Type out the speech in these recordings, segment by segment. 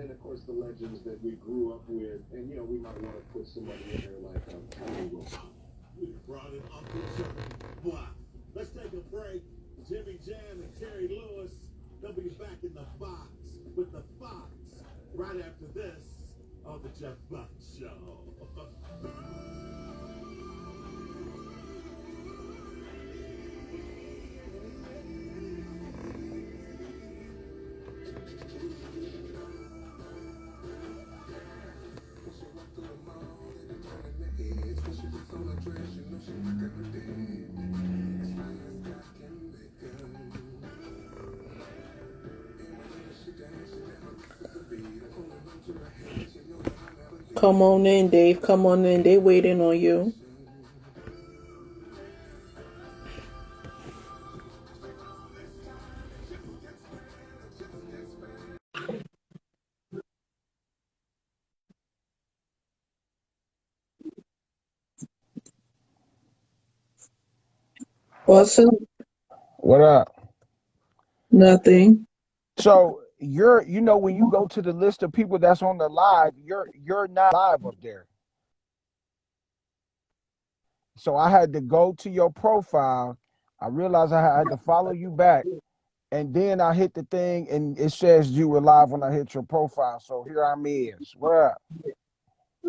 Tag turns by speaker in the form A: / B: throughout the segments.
A: then of course the legends that we grew up with, and we might want to put somebody in there like Tolliver. We brought in Uncle Johnny Block. Let's take a break. Jimmy Jam and Terry Lewis, they'll be back in the box with the Fox right after this on the Jeff Buck Show.
B: Come on in, Dave. Come on in. They waiting on you. What's up?
C: What up?
B: Nothing.
C: So when you go to the list of people that's on the live, you're not live up there. So I had to go to your profile. I realized I had to follow you back, and then I hit the thing, and it says you were live when I hit your profile. So here I'm is. What up?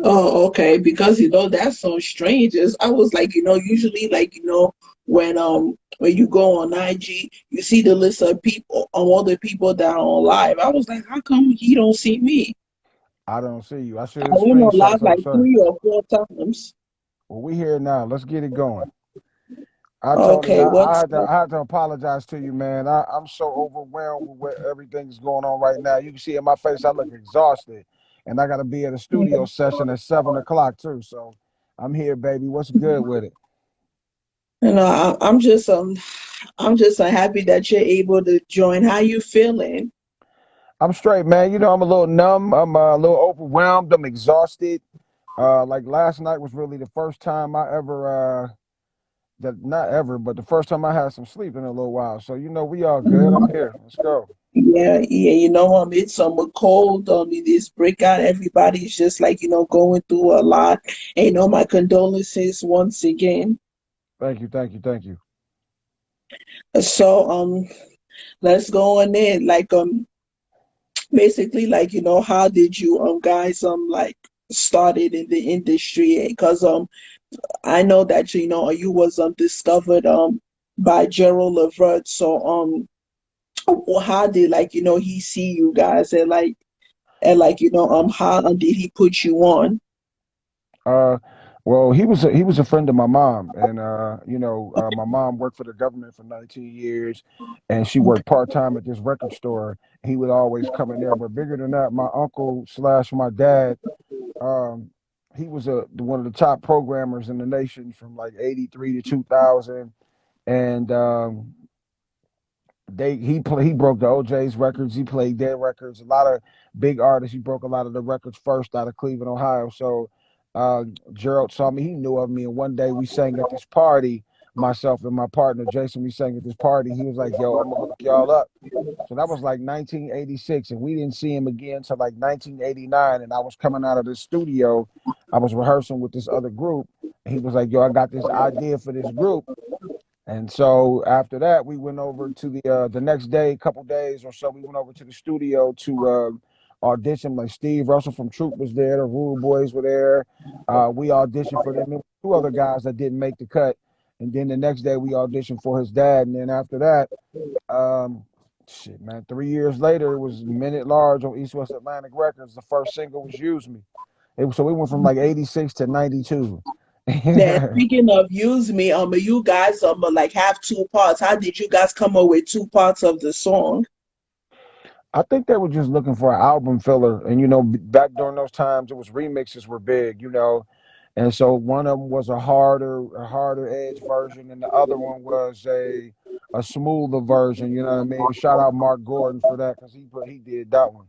B: Oh, okay. Because that's so strange. I was like, usually like, when you go on IG, you see the list of people on all the people that are on live. I was like, how come he don't see me?
C: I don't see you. I
B: I
C: should
B: went on
C: screenshots.
B: live
C: I'm
B: like
C: sorry.
B: 3 or 4 times.
C: Well, we here now. Let's get it going. I totally.
B: Okay,
C: I
B: what's
C: had to. I had to apologize to you, man. I'm so overwhelmed with what everything's going on right now. You can see in my face, I look exhausted, and I got to be at a studio session at 7 o'clock too. So I'm here, baby. What's good with it?
B: I'm just happy that you're able to join. How you feeling?
C: I'm straight, man. I'm a little numb. I'm a little overwhelmed. I'm exhausted. Like last night was really the first time I ever that not ever, but the first time I had some sleep in a little while. So we all good. I'm here. Let's go.
B: Yeah, yeah, it's a cold. It is breakout. Everybody's just like, going through a lot. And my condolences once again.
C: Thank you. Thank you. Thank you.
B: So let's go on in. Like basically like, how did you guys like started in the industry? Because I know that you was discovered by Gerald Levert. So how did like he see you guys and how did he put you on?
C: Uh, well, he was a friend of my mom, and my mom worked for the government for 19 years, and she worked part time at this record store. He would always come in there, but bigger than that, my uncle slash my dad, um, he was one of the top programmers in the nation from like '83 to 2000, and he broke the OJ's records. He played their records. A lot of big artists. He broke a lot of the records first out of Cleveland, Ohio. So Gerald saw me. He knew of me, and one day we sang at this party. Myself and my partner Jason, we sang at this party. He was like, "Yo, I'm gonna hook y'all up." So that was like 1986, and we didn't see him again until like 1989. And I was coming out of the studio. I was rehearsing with this other group. And he was like, "Yo, I got this idea for this group." And so after that, we went over to the next day, a couple days or so. We went over to the studio to audition. Like Steve Russell from Troop was there, the Rude Boys were there. We auditioned for them. There were two other guys that didn't make the cut. And then the next day, we auditioned for his dad. And then after that, um, shit, man, 3 years later, it was Minute Large on East West Atlantic Records. The first single was "Use Me." So we went from like '86 to '92.
B: Then speaking of use me, you guys like have 2 parts. How did you guys come up with 2 parts of the song?
C: I think they were just looking for an album filler, and back during those times, it was remixes were big. And so one of them was a harder edge version, and the other one was a smoother version. You know what I mean? Shout out Mark Gordon for that because he did that one.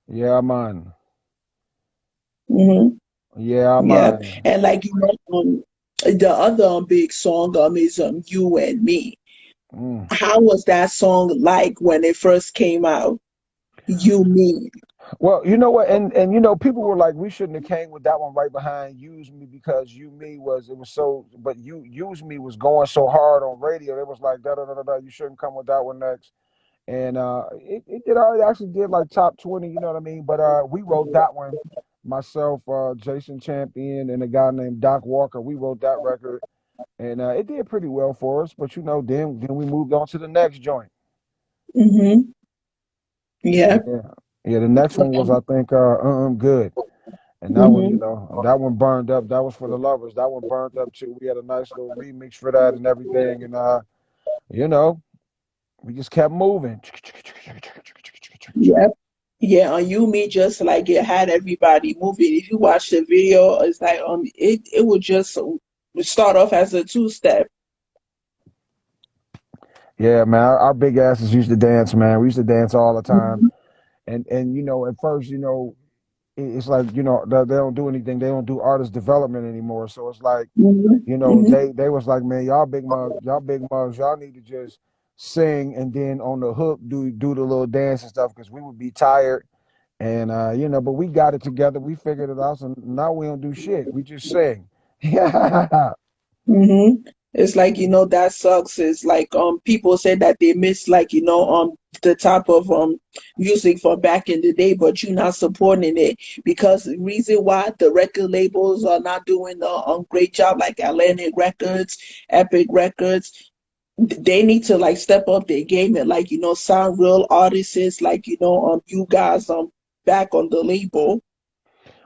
C: Yeah, man.
B: Hmm.
C: Yeah,
B: Yeah,
C: man.
B: and like the other big song is "You and Me."
C: Mm.
B: How was that song like when it first came out? You Me.
C: Well, you know what, and you know, people were like, we shouldn't have came with that one right behind "Use Me" because "You Me" was, it was so, but "You Use Me" was going so hard on radio. They was like, da da da da da. You shouldn't come with that one next. And it did already actually did like top 20. You know what I mean? But we wrote that one. Myself, Jason Champion, and a guy named Doc Walker. We wrote that record, and it did pretty well for us. But you know, then we moved on to the next joint.
B: Mm-hmm. Yeah.
C: Yeah, yeah. The next one was, I think, good. And that one, you
B: Mm-hmm.
C: know, that one burned up. That was for the lovers. That one burned up too. We had a nice little remix for that and everything. And you know, we just kept moving.
B: Yep. Yeah, on You Me just like it had everybody moving. If you watch the video, it's like it would just start off as a two step.
C: Yeah, man. Our big asses used to dance, man. We used to dance all the time.
B: Mm-hmm.
C: And you know, at first, you know, it's like, you know, they don't do anything. They don't do artist development anymore. So it's like, you know,
B: Mm-hmm.
C: they was like, man, y'all big mugs, y'all need to just sing and then on the hook do the little dance and stuff, because we would be tired. And you know, but we got it together. We figured it out. So now we don't do shit. We just sing. Yeah.
B: Hmm. It's like, that sucks. It's like people say that they miss, like, the type of music from back in the day, but you're not supporting it because the reason why the record labels are not doing a great job, like Atlantic Records, Epic Records, they need to like step up their game and like, sign real artists like, you guys back on the label.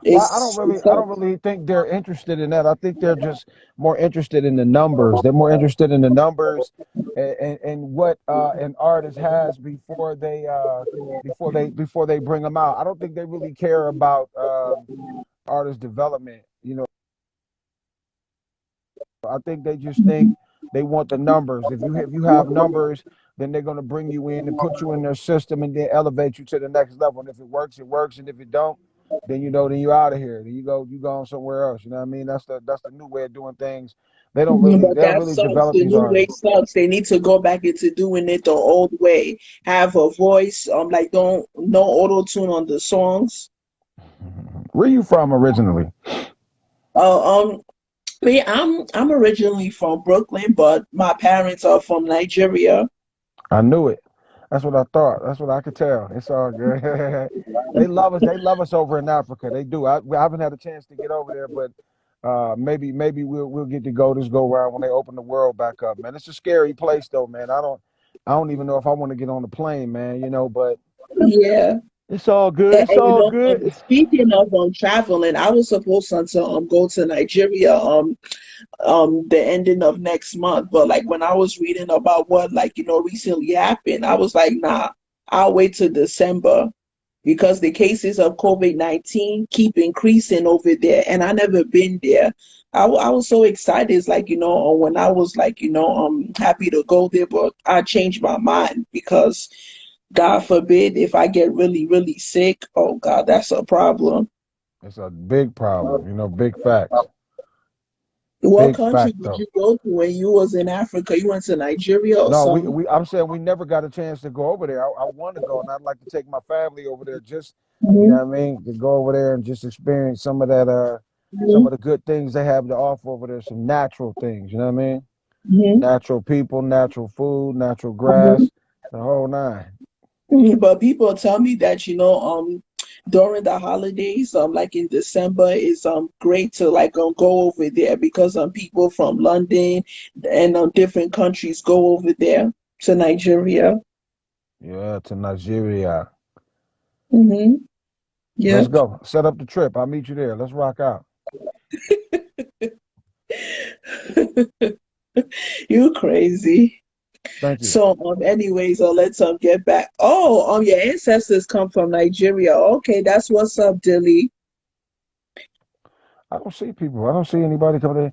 C: Well,
B: It
C: I don't
B: sucks.
C: really think they're interested in that. I think they're just more interested in the numbers. They're more interested in the numbers and what an artist has before they bring them out. I don't think they really care about artist development. You know, I think they just think they want the numbers. If you have numbers, then they're gonna bring you in and put you in their system and then elevate you to the next level. And if it works, it works. And if it don't, then you know, then you're out of here. Then you go on somewhere else. You know what I mean? That's the new way of doing things.
B: Mhm. But
C: They don't
B: that
C: really
B: sucks.
C: develop
B: The
C: these
B: new way
C: artists.
B: sucks. They need to go back into doing it the old way. Have a voice. Like don't no auto tune on the songs.
C: Where you from originally?
B: Uh, um, Me, I'm originally from Brooklyn, but my parents are from Nigeria.
C: I knew it. That's what I thought. That's what I could tell. It's all good. They love us. They love us over in Africa. They do. I haven't had a chance to get over there, but maybe we'll get to go this go round when they open the world back up, man. It's a scary place though, man. I don't even know if I want to get on the plane, man. You know, but
B: Yeah.
C: it's all good.
B: And,
C: It's all good.
B: speaking of traveling, I was supposed to go to Nigeria the ending of next month. But like when I was reading about what like recently happened, I was like, nah, I'll wait till December because the cases of COVID-19 keep increasing over there, and I never been there. I was so excited. It's like when I was like happy to go there, but I changed my mind because God forbid if I get really really sick. Oh God, that's a problem.
C: It's a big problem. You know, big facts.
B: What
C: Big
B: country
C: fact
B: did
C: though.
B: you go to when you was in Africa? You went to Nigeria or
C: No,
B: something?
C: I'm saying we never got a chance to go over there. I want to go, and I'd like to take my family over there. Just, you know
B: Hmm.
C: what I mean, to go over there and just experience some of that, some
B: Hmm.
C: of the good things they have to offer over there. Some natural things, you know what I mean?
B: Hmm.
C: Natural people, natural food, natural
B: Hmm.
C: grass, the whole nine.
B: But people tell me that during the holidays like in December is great to like go over there because people from London and different countries go over there to Nigeria.
C: Yeah, to Nigeria.
B: Hmm.
C: Let's
B: Yep.
C: go. Set up the trip. I'll meet you there. Let's rock out.
B: You crazy.
C: Thank you.
B: So anyways, let's get back. Oh, your ancestors come from Nigeria. Okay, that's what's up, Dilly.
C: I don't see people. I don't see anybody coming in.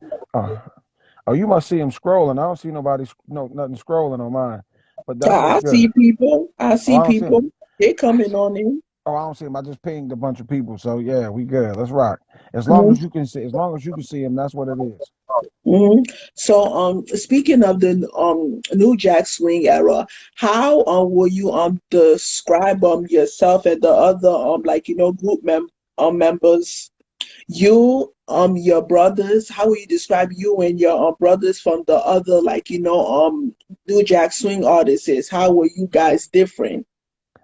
C: Oh, you must see them scrolling. I don't see nobody, no, nothing scrolling on mine. But that's what's
B: I
C: good.
B: see people. I
C: Oh,
B: see
C: I don't see
B: people.
C: them.
B: They coming on in.
C: Oh, I don't see them. I just pinged a bunch of people. So yeah, we good. Let's rock. As long
B: Hmm.
C: as you can see, as long as you can see them, that's what it is.
B: hmm So, speaking of the New Jack Swing era, how will you describe yourself and the other like group members, you your brothers? How will you describe you and your brothers from the other like New Jack Swing artists? How were you guys different?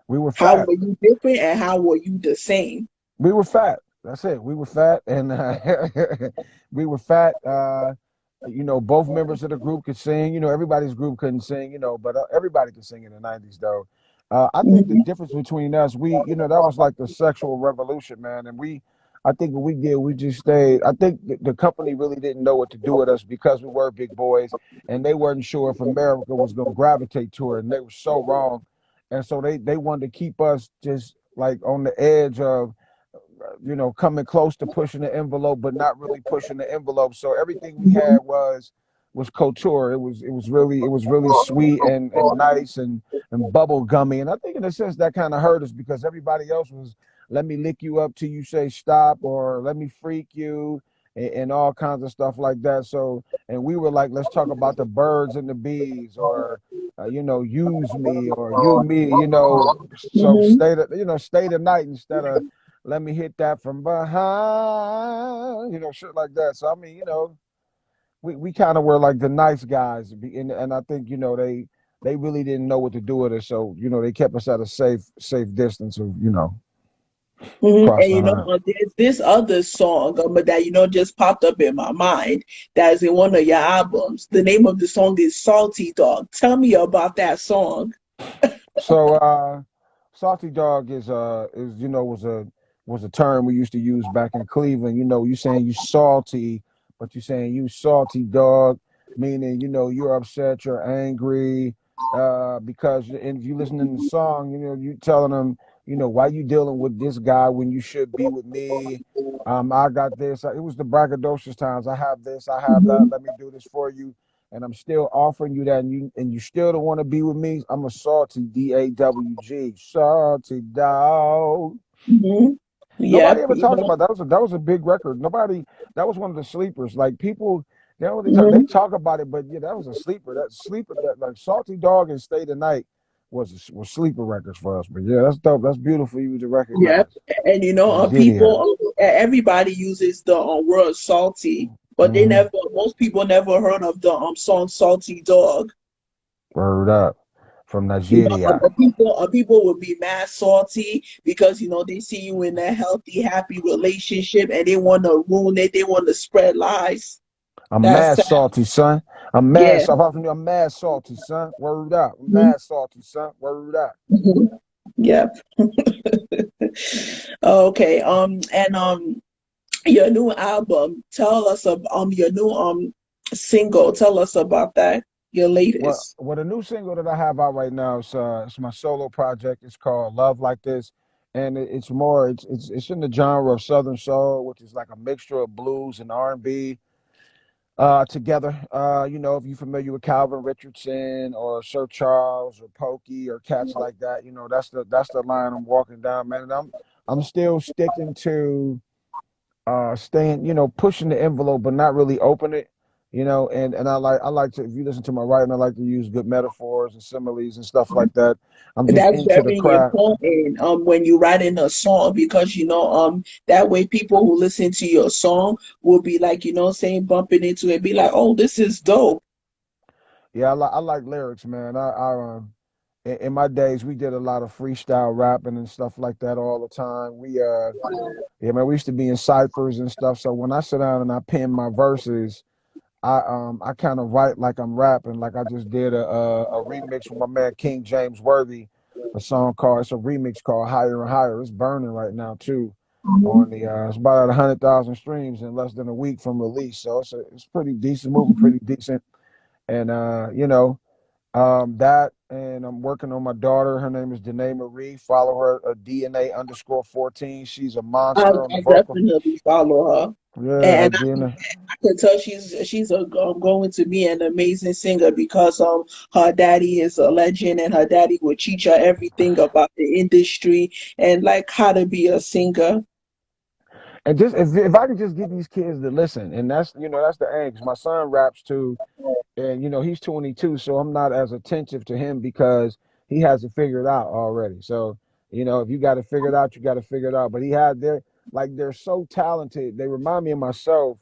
C: We were
B: How
C: fat.
B: were you different, and how were you the same?
C: We were fat. That's it. We were fat, and we were fat. Both members of the group could sing. Everybody's group couldn't sing. But everybody could sing in the '90s, though. I think the
B: Hmm
C: difference between us, that was like the sexual revolution, man. And I think what we did, we just stayed. I think the company really didn't know what to do with us because we were big boys, and they weren't sure if America was going to gravitate to it, and they were so wrong. And so they wanted to keep us just like on the edge of coming close to pushing the envelope, but not really pushing the envelope. So everything we had was couture. It was really sweet and nice and bubble gummy. And I think in a sense that kind of hurt us because everybody else was let me lick you up till you say stop or let me freak you and all kinds of stuff like that. So and we were like, let's talk about the birds and the bees or use me or you me, so
B: hmm
C: stay the night instead of let me hit that from behind, shit like that. So I mean, we kind of were like the nice guys, and I think they really didn't know what to do with us, so they kept us at a safe distance of
B: And
C: crossing the line.
B: there's this other song that just popped up in my mind that's in one of your albums. The name of the song is Salty Dog. Tell me about that song.
C: So salty dog is was a term we used to use back in Cleveland. You saying you salty, but you saying you salty dog, meaning you're upset, you're angry, because and if you listening to the song, you telling them, why you dealing with this guy when you should be with me. I got this. It was the braggadocious times. I have this. I have that.
B: Hmm
C: Let me do this for you and I'm still offering you that, and you still don't want to be with me. I'm a salty DAWG, salty dog.
B: hmm Yep.
C: Nobody ever talks about that. Was a big record. Nobody. That was one of the sleepers. Like people, they don't really talk. They
B: hmm
C: talk about it, but yeah, that was a sleeper. That sleeper, that like Salty Dog and Stay the Night was sleeper records for us. But yeah, that's dope. That's beautiful. You to
B: Yep.
C: recognize.
B: And
C: Nigeria.
B: people, everybody uses the word salty, but
C: Mm-hmm.
B: most people never heard of the song Salty Dog.
C: Word up from Nigeria.
B: People will be mad salty because they see you in a healthy, happy relationship and they want to ruin it. They want to spread lies.
C: I'm
B: That's
C: mad
B: sad.
C: salty, son. I'm mad.
B: Yeah.
C: So I'm mad salty, son. Word up. I'm
B: hmm
C: mad salty, son. Word up.
B: hmm Yep. Okay. And your new album. Tell us about your new single. Tell us about that. Your
C: Well,
B: latest.
C: well, the new single that I have out right now is it's my solo project. It's called Love Like This, and it's more it's in the genre of Southern soul, which is like a mixture of blues and R&B together. If you're familiar with Calvin Richardson or Sir Charles or Pokey or cats like that, that's the line I'm walking down, man. And I'm still sticking to staying, pushing the envelope but not really open it, and I like to if you listen to my writing, I like to use good metaphors and similes and stuff like that. I'm just
B: That's
C: into the
B: very
C: craft.
B: important when you write in a song because that way people who listen to your song will be like saying bumping into it, be like, oh, this is dope.
C: Yeah, I like lyrics, man. In my days we did a lot of freestyle rapping and stuff like that all the time. Yeah, man, we used to be in ciphers and stuff, so when I sit down and I pen my verses, I kind of write like I'm rapping. Like I just did a remix with my man King James Worthy, a song called it's a remix called Higher and Higher. It's burning right now too. On
B: Mhm.
C: the it's about at 100,000 streams in less than a week from release. So it's pretty decent, moving pretty decent. And that and I'm working on my daughter. Her name is Danae Marie. Follow her DNA_14. She's a monster on the
B: I
C: vocal.
B: definitely follow her,
C: Yeah,
B: and
C: DNA.
B: I can tell going to be an amazing singer because her daddy is a legend and her daddy will teach her everything about the industry and like how to be a singer.
C: And just if I could just get these kids to listen, and that's that's the aim. 'Cause my son raps too, and he's 22, so I'm not as attentive to him because he has it figured out already. So if you got to figure it out, you got to figure it out. But they're so talented. They remind me of myself.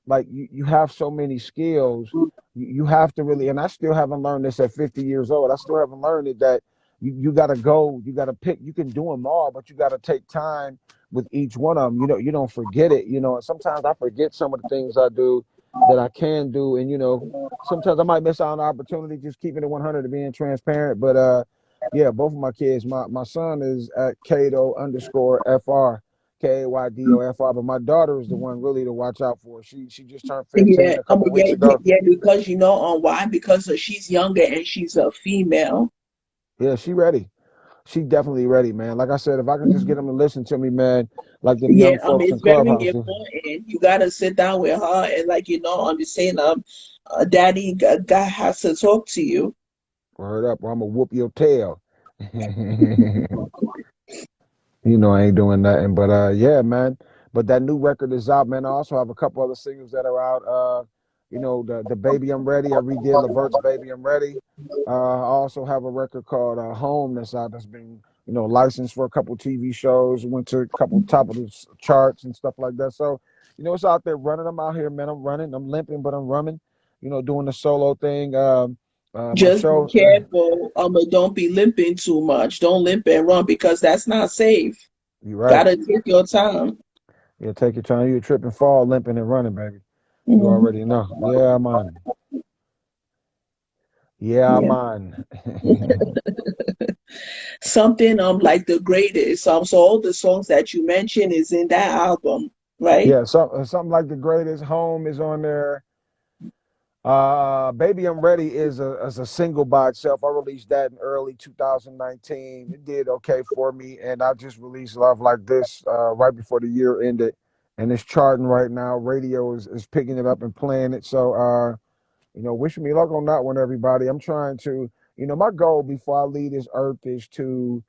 C: Like you have so many skills. You have to really, and I still haven't learned this at 50 years old. I still haven't learned it that you got to go. You got to pick. You can do them all, but you got to take time with each one of them. You don't forget it. And sometimes I forget some of the things I do that I can do, and sometimes I might miss out on the opportunity, just keeping it 100 and being transparent. But yeah, both of my kids, my son is at Kato underscore FR, KAYDOFR, but my daughter is the one really to watch out for. She just turned 15
B: Yeah,
C: a couple weeks
B: yeah, yeah,
C: ago.
B: yeah, because why? Because she's younger and she's a female.
C: Yeah, she ready. She definitely ready, man. Like I said, if I can just get them to listen to me, man, like them
B: Yeah,
C: young folks in
B: it's very
C: Clubhouse.
B: important. You gotta sit down with her and understand. Daddy God has to talk to you.
C: Word up, or I'm gonna whoop your tail. I ain't doing nothing. But yeah, man. But that new record is out, man. I also have a couple other singles that are out. The Baby I'm Ready. I redid Levert's Baby I'm Ready. I also have a record called Home that's out that's been, licensed for a couple TV shows, went to a couple top of the charts and stuff like that. So, it's out there running. I'm out here, man. I'm running. I'm limping, but I'm running, doing the solo thing. My
B: Just be
C: show,
B: careful. But don't be limping too much. Don't limp and run because that's not safe.
C: you're right.
B: Gotta take your time.
C: Yeah, take your time. You trip and fall, limping and running, baby. You
B: Mhm.
C: already know. Yeah, man. Yeah,
B: Yeah.
C: man.
B: Something like the greatest. So all the songs that you mentioned is in that album, right?
C: Yeah, something like The Greatest Home is on there. Baby I'm Ready is a single by itself. I released that in early 2019. It did okay for me, and I just released Love Like This right before the year ended, and it's charting right now. Radio is picking it up and playing it. So wish me luck on that one, everybody. I'm trying to, my goal before I leave this earth is to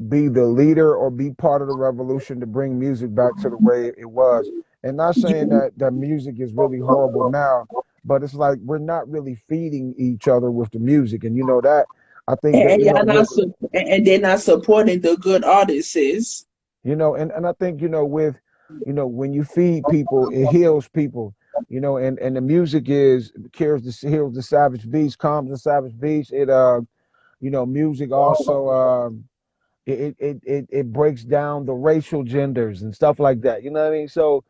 C: be the leader or be part of the revolution to bring music back to the way it was. And not saying
B: Yeah.
C: that music is really horrible now, but it's like we're not really feeding each other with the music. And that I think that,
B: And y'all not and they're not supporting the good artists.
C: and I think, with, when you feed people, it heals people, and the music heals the savage beast, calms the savage beast. Music also, it breaks down the racial genders and stuff like that. You know what I mean? So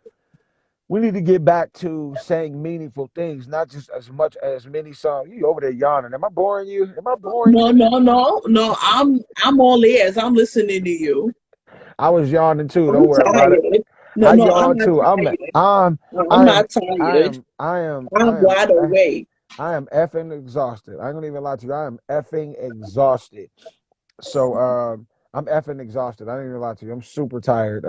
C: we need to get back to saying meaningful things, not just as much as many songs. You over there yawning? Am I boring you? Am I boring
B: No,
C: you?
B: no, no, no. I'm all ears. I'm listening to you.
C: I was yawning too. Don't
B: I'm
C: worry about it.
B: tired. No,
C: I
B: no, I'm
C: yawn
B: not
C: too.
B: tired. No, I'm
C: I am,
B: not tired. I'm
C: I am,
B: wide awake.
C: I am effing exhausted. I ain't gonna even lie to you. I am effing exhausted. So I'm effing exhausted. I ain't even lie to you. I'm super tired.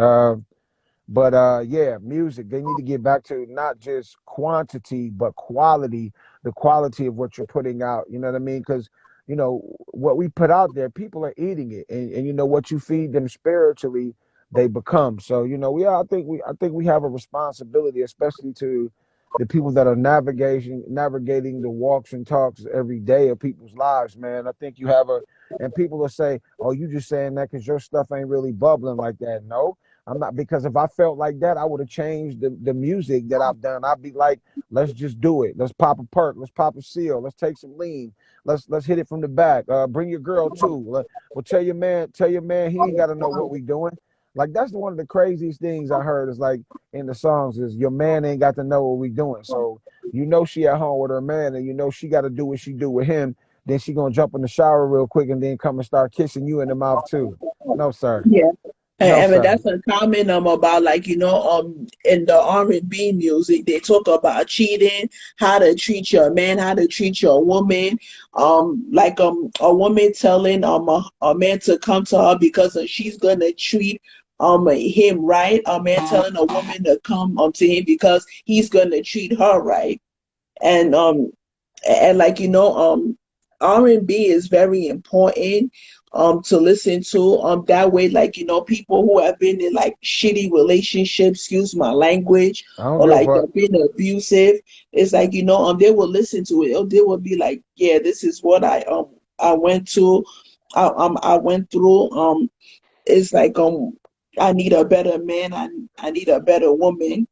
C: But yeah, music, they need to get back to not just quantity, but quality, the quality of what you're putting out. You know what I mean? Because, what we put out there, people are eating it. And what you feed them spiritually, they become. So, I think we have a responsibility, especially to the people that are navigating the walks and talks every day of people's lives, man. I think you have and people will say, oh, you just saying that because your stuff ain't really bubbling like that. No, I'm not, because if I felt like that, I would have changed the music that I've done. I'd be like, let's just do it. Let's pop a perk. Let's pop a seal. Let's take some lean. Let's hit it from the back. Bring your girl too. Well, tell your man he ain't got to know what we doing. Like that's one of the craziest things I heard is like in the songs is your man ain't got to know what we doing. So she at home with her man and she got to do what she do with him. Then she gonna jump in the shower real quick and then come and start kissing you in the mouth too. No sir.
B: Yeah.
C: No
B: And
C: sir.
B: that's a comment about in the R&B music they talk about cheating, how to treat your man, how to treat your woman, like a woman telling a man to come to her because she's gonna treat him right, a man telling a woman to come to him because he's gonna treat her right, and and R&B is very important to listen to. That way, like, people who have been in like shitty relationships, excuse my language,
C: I don't
B: or
C: give a
B: like
C: fuck.
B: they've been abusive, it's like, they will listen to it. They will be like, yeah, this is what I went to, I went through. It's like, I need a better man, I need a better woman.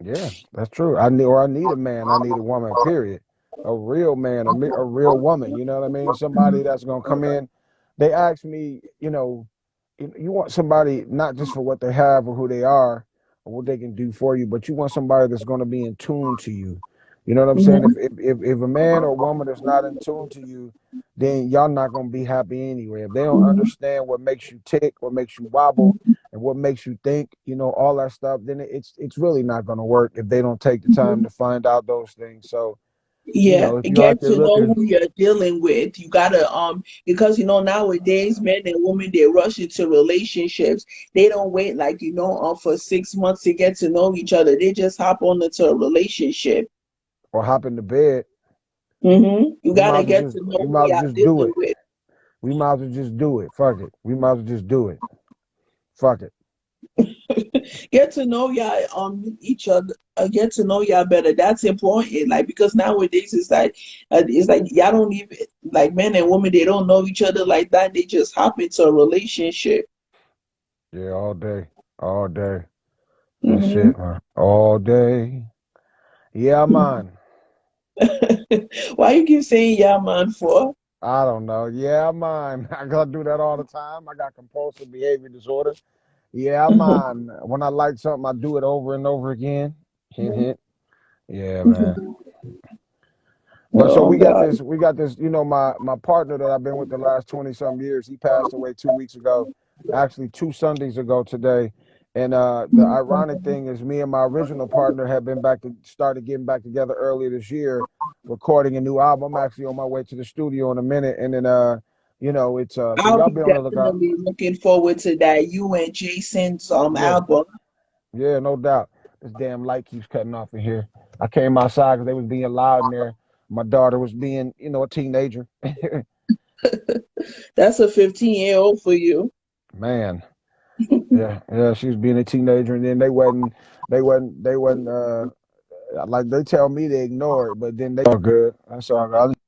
C: Yeah, that's true. I need a man. I need a woman. Period. A real man, a real woman. You know what I mean? Somebody that's gonna come in. They ask me, you want somebody not just for what they have or who they are or what they can do for you, but you want somebody that's gonna be in tune to you. You know what I'm saying?
B: Hmm.
C: If a man or woman is not in tune to you, then y'all not gonna be happy anyway. If they don't understand what makes you tick, what makes you wobble, and what makes you think, all that stuff, then it's really not going to work if they don't take the time to find out those things. So,
B: Yeah,
C: if you're out
B: get
C: there
B: to know
C: looking,
B: who you're dealing with. You gotta because nowadays men and women, they rush into relationships. They don't wait, like, for 6 months to get to know each other. They just hop on into a relationship.
C: or hop into bed,
B: You
C: we might
B: gotta
C: as well
B: get
C: just
B: to know
C: we
B: who
C: might as well
B: you're
C: just do
B: dealing
C: it.
B: with.
C: We might as well just do it. Fuck it. We might as well just do it. Fuck it.
B: Get to know y'all each other, get to know y'all better. That's important. Like, because nowadays it's like y'all don't even, like, men and women, they don't know each other like that. They just hop into a relationship.
C: Yeah, all day, all day. That's
B: Hmm.
C: it, man. All day. Yeah, man.
B: Why you keep saying yeah, man, for?
C: I don't know. Yeah, man. I gotta do that all the time. I got compulsive behavior disorder. Yeah, man. When I like something, I do it over and over again. Hint, hint. Yeah, man. But so
B: Oh God.
C: we got this, my partner that I've been with the last 20 some years, he passed away 2 weeks ago, actually 2 Sundays ago today. And the ironic thing is me and my original partner have been started getting back together earlier this year, recording a new album. I'm actually on my way to the studio in a minute. And then it's so
B: I'll
C: y'all
B: be
C: be on the lookout.
B: definitely looking forward to that, you and Jason's
C: Yeah,
B: album.
C: yeah, no doubt. This damn light keeps cutting off in here. I came outside because they was being loud in there. My daughter was being, a teenager.
B: That's a 15-year-old for you.
C: Man, yeah, yeah, she was being a teenager, and then they wasn't like they tell me they ignore it, but then they all good. That's all good. I just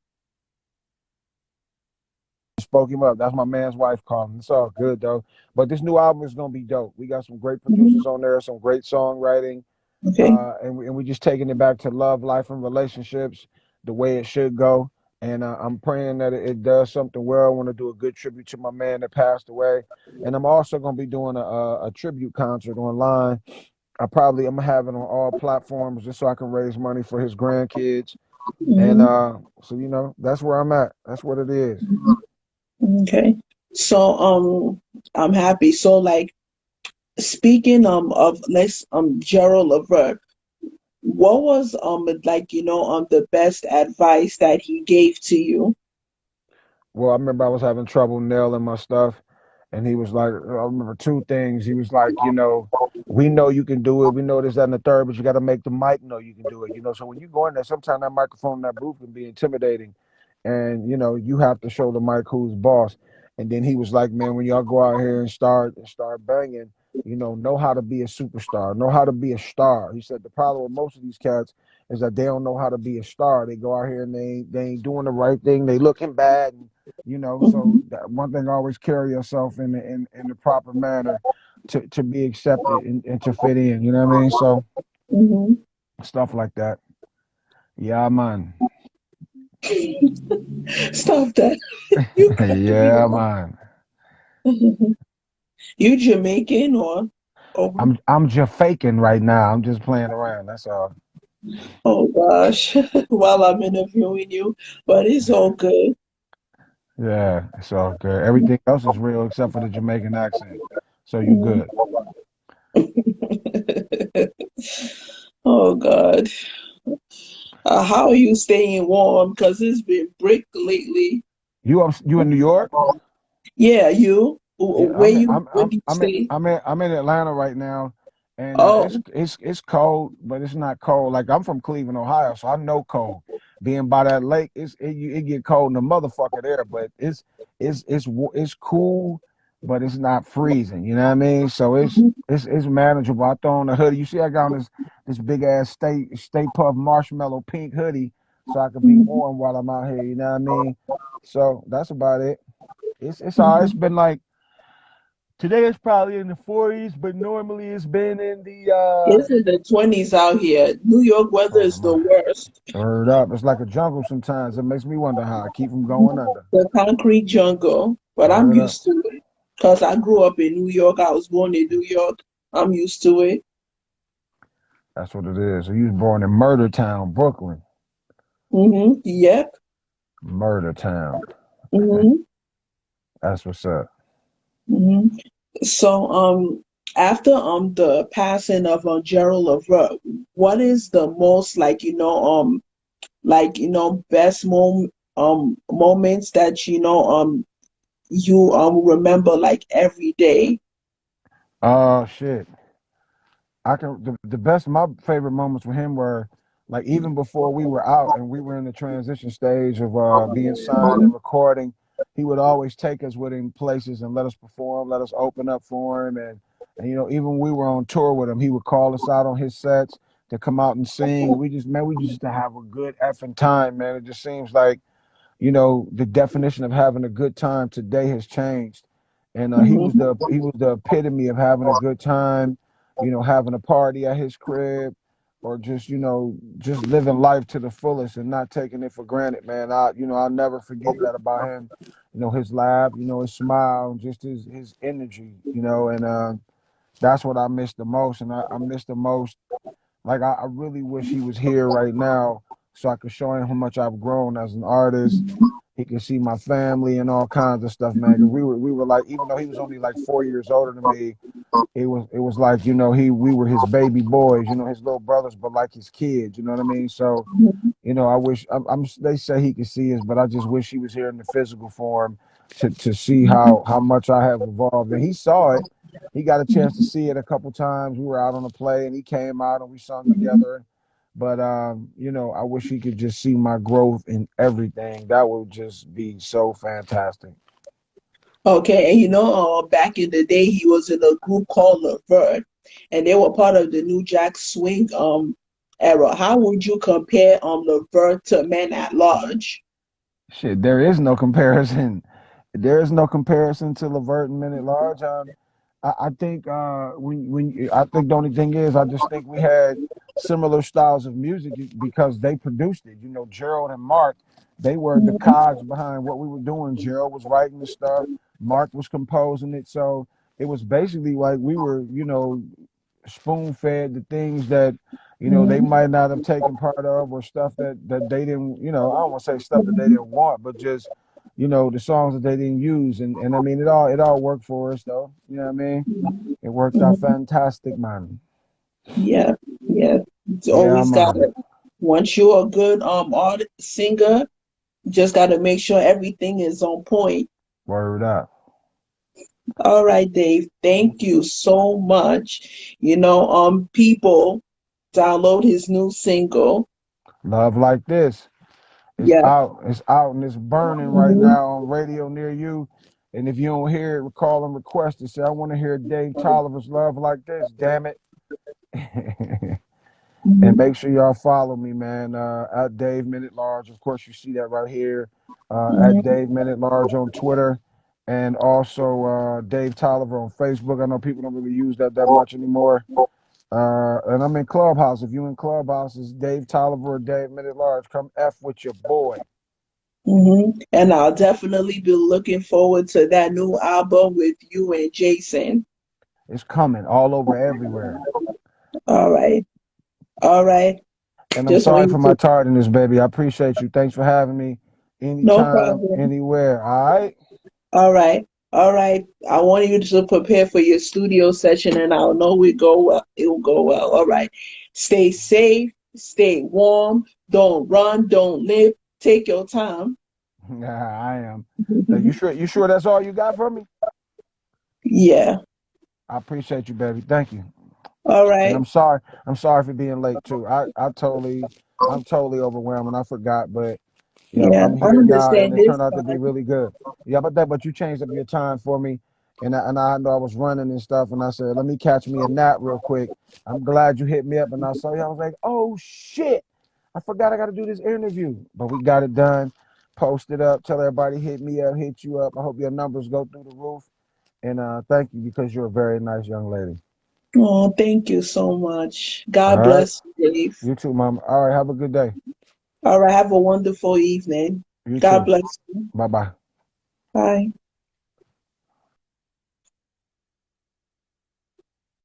C: spoke him up. That's my man's wife calling. It's all good though. But this new album is gonna be dope. We got some great
B: Mhm.
C: producers on there, some great songwriting,
B: Okay.
C: and we just taking it back to love, life, and relationships the way it should go. And I'm praying that it does something well. I want to do a good tribute to my man that passed away, and I'm also going to be doing a tribute concert online. I'm gonna have it on all platforms just so I can raise money for his grandkids. And
B: Hmm.
C: so that's where I'm at. That's what it is.
B: Okay. So I'm happy. So, like, speaking of let's Gerald Levert, what was like, the best advice that he gave to you?
C: Well, I remember I was having trouble nailing my stuff, and he was like, I remember two things. He was like, we know you can do it. We know this, that, and the third, but you got to make the mic know you can do it. So when you go in there, sometimes that microphone, in that booth can be intimidating, and you have to show the mic who's boss. And then he was like, man, when y'all go out here and start banging, know how to be a superstar, know how to be a star. He said the problem with most of these cats is that they don't know how to be a star. They go out here and they ain't doing the right thing. They looking bad. And, so
B: Hmm.
C: that one thing, always carry yourself in the proper manner to be accepted and to fit in. You know what I mean? So
B: Hmm.
C: stuff like that. Yeah, man.
B: Stop that. You cut me
C: Yeah,
B: off.
C: man.
B: You Jamaican or
C: I'm just faking right now. I'm just playing around. That's all.
B: oh gosh, while I'm interviewing you, but it's all good.
C: Yeah, it's all good. Everything else is real except for the Jamaican accent. So you
B: Mhm.
C: good.
B: Oh God. How are you staying warm? Because it's been brick lately.
C: You in New York?
B: Yeah, you.
C: Yeah,
B: Where where do you stay?
C: I'm in Atlanta right now, and
B: Oh,
C: it's cold, but it's not cold. Like I'm from Cleveland, Ohio, so I know cold. being by that lake, it get cold in the motherfucker there, but it's cool, but it's not freezing. You know what I mean? So it's manageable. I throw on a hoodie. You see, I got on this big ass Stay Puff Marshmallow pink hoodie, so I could be
B: Mhm.
C: warm while I'm out here. You know what I mean? So that's about it. It's all right. It's
B: Mhm.
C: been like today it's probably in the 40s, but normally it's been in the
B: It's in the 20s out here. New York weather
C: oh
B: is the
C: my
B: worst.
C: word up. It's like a jungle sometimes. It makes me wonder how I keep from going under.
B: The concrete jungle, but I'm
C: Word up.
B: used to it because I grew up in New York. I was born in New York. I'm used to it.
C: That's what it is. So you was born in Murder Town, Brooklyn.
B: Yep.
C: Murder Town.
B: hmm
C: That's what's up.
B: hmm So, after the passing of Gerald Levert, what is the most best moments that you remember like every day?
C: Oh shit. I can the best my favorite moments with him were like even before we were out and we were in the transition stage of being signed and recording, he would always take us with him places and let us perform, let us open up for him and even when we were on tour with him, he would call us out on his sets to come out and sing. We just used to have a good effing time, man. It just seems like the definition of having a good time today has changed, and he was
B: hmm
C: the epitome of having a good time, having a party at his crib, or just living life to the fullest and not taking it for granted, man. I'll never forget that about him. His laugh, his smile, and just his energy, and that's what I miss the most, and I miss the most like I really wish he was here right now so I could show him how much I've grown as an artist. He could see my family and all kinds of stuff, man. Because we were like, even though he was only like 4 years older than me, it was like we were his baby boys, his little brothers, but like his kids. You know what I mean? So I wish they say he could see us, but I just wish he was here in the physical form to see how much I have evolved. And he saw it. He got a chance to see it a couple times. We were out on a play, and he came out and we sung together. But I wish he could just see my growth in everything. That would just be so fantastic.
B: Okay, and back in the day, he was in a group called Levert, and they were part of the New Jack Swing era. How would you compare Levert to Men at Large?
C: Shit, there is no comparison. There is no comparison to Levert and Men at Large. I think I think the only thing is I just think we had similar styles of music because they produced it. Gerald and Mark, they were the
B: Mhm,
C: cogs behind what we were doing. Gerald was writing the stuff, Mark was composing it, so it was basically like we were, spoon fed the things that they
B: mhm,
C: might not have taken part of or stuff that they didn't. I don't want to say stuff that they didn't want, but just the songs that they didn't use, and I mean it all worked for us though. You know what I mean? It worked out
B: mhm.
C: fantastic, man.
B: Yeah, yeah. It's
C: Yeah,
B: always
C: man.
B: gotta. Once you're a good artist, singer, just gotta make sure everything is on point.
C: Word up.
B: All right, Dave. Thank you so much. People download his new single.
C: Love like this. It's
B: Yeah.
C: out. It's out and it's burning right
B: hmm
C: now on radio near you. And if you don't hear it, call and request it. Say, I want to hear Dave Tolliver's Love Like This, damn it. And
B: hmm
C: make sure y'all follow me, man, at Dave Minute Large. Of course, you see that right here at
B: hmm
C: Dave Minute Large on Twitter and also Dave Tolliver on Facebook. I know people don't really use that much anymore. And I'm in Clubhouse. If you in Clubhouse, it's Dave Tolliver or Dave Minute Large. Come F with your boy.
B: And I'll definitely be looking forward to that new album with you and Jason.
C: It's coming all over everywhere.
B: All right. All right.
C: And I'm
B: Just
C: sorry
B: waiting
C: for my
B: to.
C: tardiness, baby. I appreciate you. Thanks for having me
B: No
C: anytime,
B: problem.
C: anywhere. All right.
B: All right. All right. I want you to prepare for your studio session and I'll know it go well. It will go well. All right. Stay safe, stay warm, don't run, don't live. Take your time.
C: I am. You sure that's all you got for me?
B: Yeah.
C: I appreciate you, baby. Thank you.
B: All
C: And
B: right.
C: I'm sorry for being late too. I'm totally overwhelmed and I forgot, but yeah,
B: Yeah,
C: I'm
B: I
C: here now, and
B: understand
C: it
B: this
C: turned out to be
B: part.
C: really good. Yeah, but you changed up your time for me, and I know I was running and stuff, and I said, let me catch me a nap real quick. I'm glad you hit me up, and I saw you. I was like, oh shit, I forgot I got to do this interview, but we got it done. Post it up, tell everybody hit me up, hit you up. I hope your numbers go through the roof, and thank you because you're a very nice young lady.
B: Oh, thank you so much.
C: All
B: God
C: right,
B: bless you, Dave.
C: you too, mama. All right, have a good day.
B: All right, have a wonderful evening.
C: You
B: God
C: too.
B: bless you.
C: Bye bye.
B: Bye.